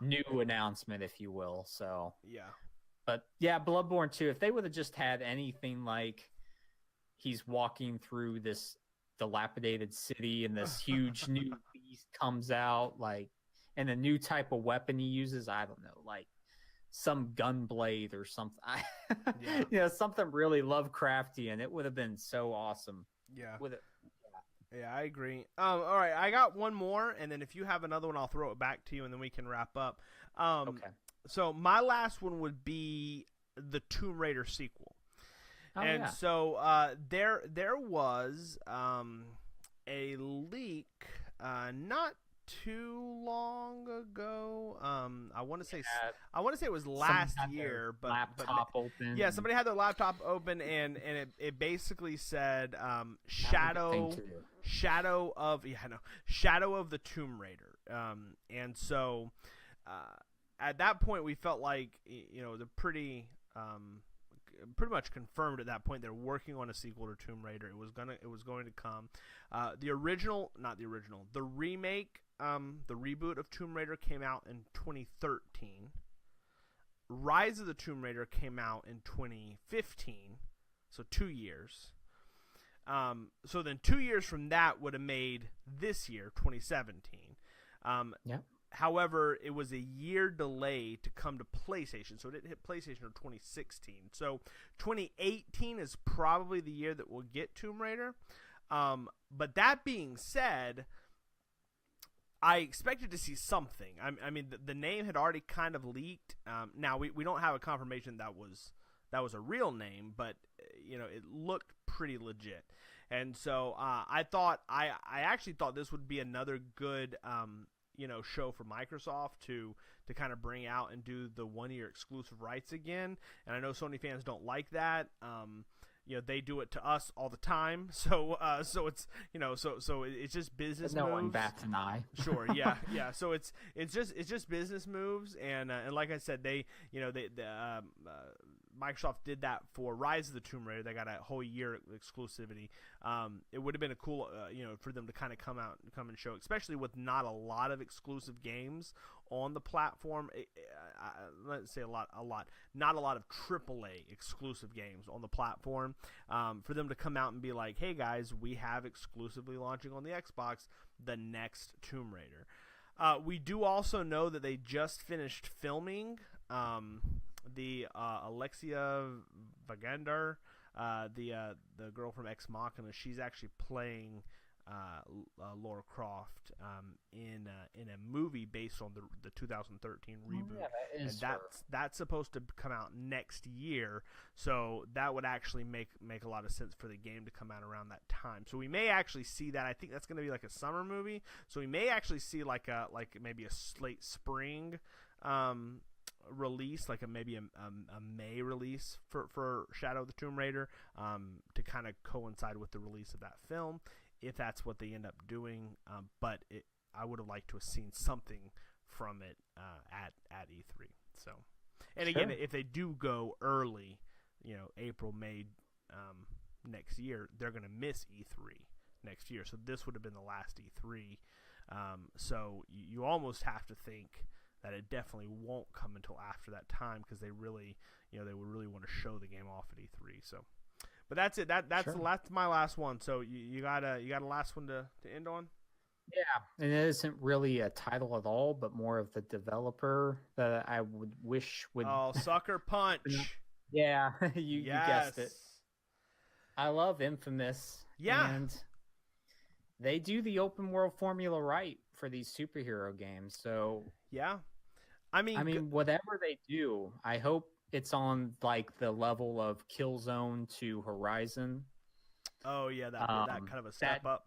new announcement, if you will. So but Bloodborne 2, if they would have just had anything like he's walking through this dilapidated city and this huge new beast comes out, like, and a new type of weapon he uses, I don't know, like some gun blade or something. Something really Lovecraftian. It would have been so awesome. Yeah, I agree. All right, I got one more, and then if you have another one, I'll throw it back to you, and then we can wrap up. Okay. So my last one would be the Tomb Raider sequel. So there was a leak not too long ago. I want to say it was last year, but laptop open. Yeah, somebody had their laptop open, and it basically said Shadow of the Tomb Raider. And so at that point we felt like the pretty much confirmed at that point they're working on a sequel to Tomb Raider. It was going to come. The remake, the reboot of Tomb Raider came out in 2013. Rise of the Tomb Raider came out in 2015, so 2 years. So then 2 years from that would have made this year, 2017. However, it was a year delay to come to PlayStation, so it didn't hit PlayStation until 2016. So 2018 is probably the year that we'll get Tomb Raider. But that being said, I expected to see something. I mean, the name had already kind of leaked. Now we don't have a confirmation that was a real name, but it looked pretty legit. And so I actually thought this would be another good show for Microsoft to kind of bring out and do the 1-year exclusive rights again. And I know Sony fans don't like that. They do it to us all the time. So it's so it's just business no moves. one bats an eye. Sure, yeah. So it's just business moves, and like I said, Microsoft did that for Rise of the Tomb Raider. They got a whole year exclusivity. It would have been a cool, for them to kind of come and show, especially with not a lot of exclusive games on the platform. Let's say not a lot of AAA exclusive games on the platform. For them to come out and be like, hey guys, we have exclusively launching on the Xbox the next Tomb Raider. We do also know that they just finished filming the Alexia Vikander, the girl from Ex Machina. She's actually playing Lara Croft in a movie based on the 2013 reboot. Yeah, that's supposed to come out next year, so that would actually make a lot of sense for the game to come out around that time. So we may actually see that. I think that's going to be like a summer movie, so we may actually see like maybe a late spring release, like maybe a May release for Shadow of the Tomb Raider, to kind of coincide with the release of that film, if that's what they end up doing. But I would have liked to have seen something from it at E3. So, and again, if they do go early, April, May next year, they're going to miss E3 next year. So this would have been the last E3. So you almost have to think that it definitely won't come until after that time, because they really, they would really want to show the game off at E3. So, but that's it. That's my last one. So you got a last one to end on? Yeah, and it isn't really a title at all, but more of the developer that I would wish would. Oh, Sucker Punch. Yeah, you guessed it. I love Infamous. Yeah. And they do the open world formula right for these superhero games. So yeah, I mean, whatever they do, I hope it's on like the level of Killzone to Horizon. Oh yeah, that kind of a step up.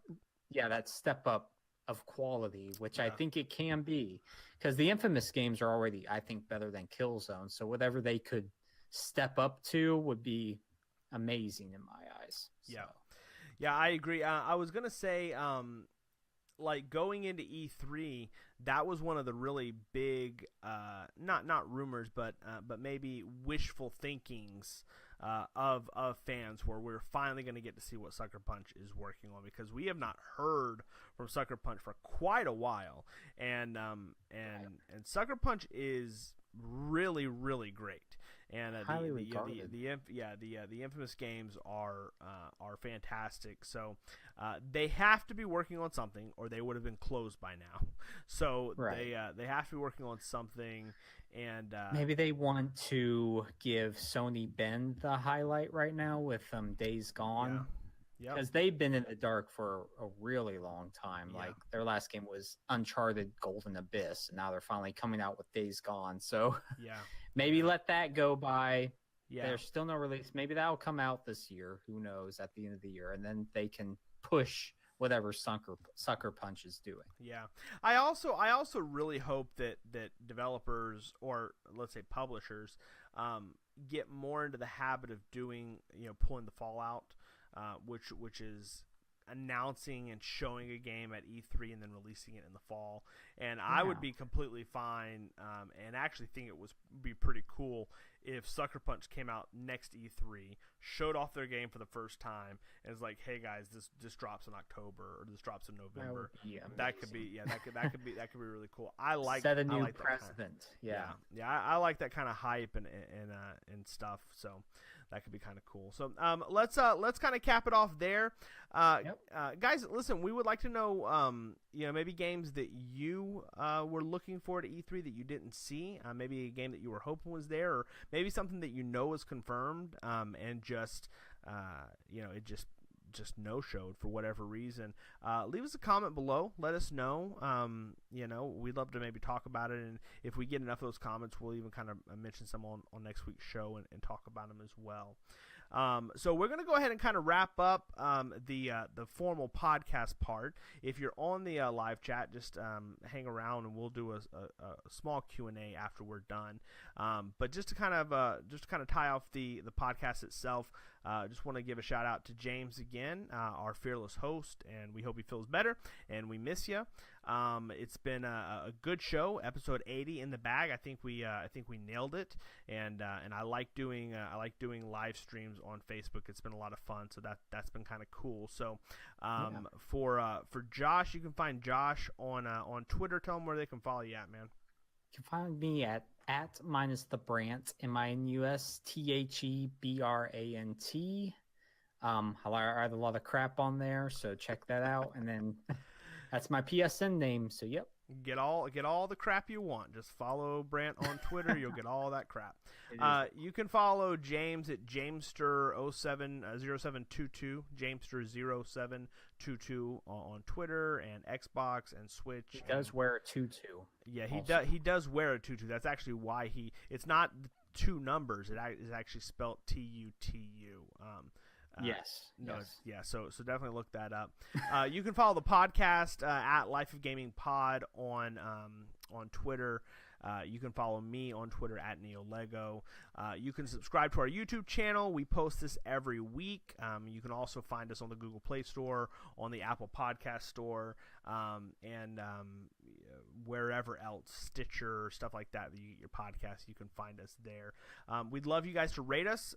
Yeah, that step up of quality, which I think it can be, because the Infamous games are already, I think, better than Killzone. So whatever they could step up to would be amazing in my eyes. So. Yeah, I agree. I was gonna say, like going into E3, that was one of the really big, not rumors, but maybe wishful thinkings of fans, where we're finally going to get to see what Sucker Punch is working on, because we have not heard from Sucker Punch for quite a while, and Sucker Punch is really, really great. And the Infamous games are fantastic. So they have to be working on something, or they would have been closed by now. So they have to be working on something, and maybe they want to give Sony Bend the highlight right now with Days Gone. Yeah. Because they've been in the dark for a really long time. Yeah. Like their last game was Uncharted Golden Abyss, and now they're finally coming out with Days Gone. So maybe let that go by. Yeah. There's still no release. Maybe that'll come out this year. Who knows, at the end of the year. And then they can push whatever Sucker Punch is doing. Yeah. I also really hope that developers, or let's say publishers, get more into the habit of doing, pulling the Fallout, which is announcing and showing a game at E3 and then releasing it in the fall. And I would be completely fine, and actually think it would be pretty cool if Sucker Punch came out next E3, showed off their game for the first time, and is like, hey guys, this drops in October, or this drops in November. That could be really cool. I like set a new like precedent. I like that kind of hype and stuff. So that could be kind of cool. So let's kind of cap it off there. Guys, listen, we would like to know, maybe games that you were looking for to E3 that you didn't see. Maybe a game that you were hoping was there, or maybe something that was confirmed, and just it just just no-showed for whatever reason, leave us a comment below. Let us know. We'd love to maybe talk about it, and if we get enough of those comments, we'll even kind of mention some on next week's show and talk about them as well. So we're going to go ahead and kind of wrap up the formal podcast part. If you're on the live chat, just hang around and we'll do a small Q&A after we're done. But just to kind of tie off the podcast itself, just want to give a shout out to James again, our fearless host, and we hope he feels better, and we miss you. It's been a good show, episode 80 in the bag. I think we nailed it, and I like doing live streams on Facebook. It's been a lot of fun, so that's been kind of cool. So for Josh, you can find Josh on Twitter. Tell them where they can follow you at, man. You can find me at minus the Brant, MINUSTHEBRANT. I write a lot of crap on there, so check that out. And then that's my PSN name. So yep. Get all the crap you want. Just follow Brant on Twitter. You'll get all that crap. You can follow James at Jamester0722, Jamester0722 on Twitter and Xbox and Switch. He does wear a tutu. Yeah, he does wear a tutu. That's actually why it's not two numbers. It is actually spelled TUTU. Yes. No. Yes. Yeah. So definitely look that up. You can follow the podcast at Life of Gaming Pod on Twitter. You can follow me on Twitter at NeoLego. You can subscribe to our YouTube channel. We post this every week. You can also find us on the Google Play Store, on the Apple Podcast Store, and wherever else, Stitcher, stuff like that, your podcast, you can find us there. We'd love you guys to rate us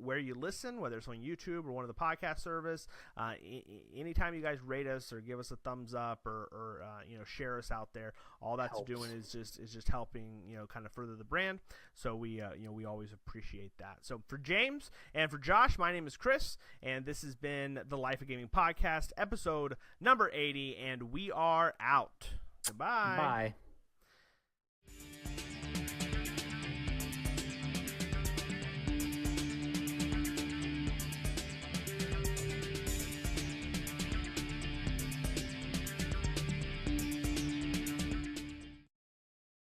where you listen, whether it's on YouTube or one of the podcast service. Anytime you guys rate us or give us a thumbs up or share us out there, all that's Helps. doing is just helping kind of further the brand. So we always appreciate that. So for James and for Josh, my name is Chris, and this has been the Life of Gaming Podcast, episode number 80, and we are out. Goodbye. Bye.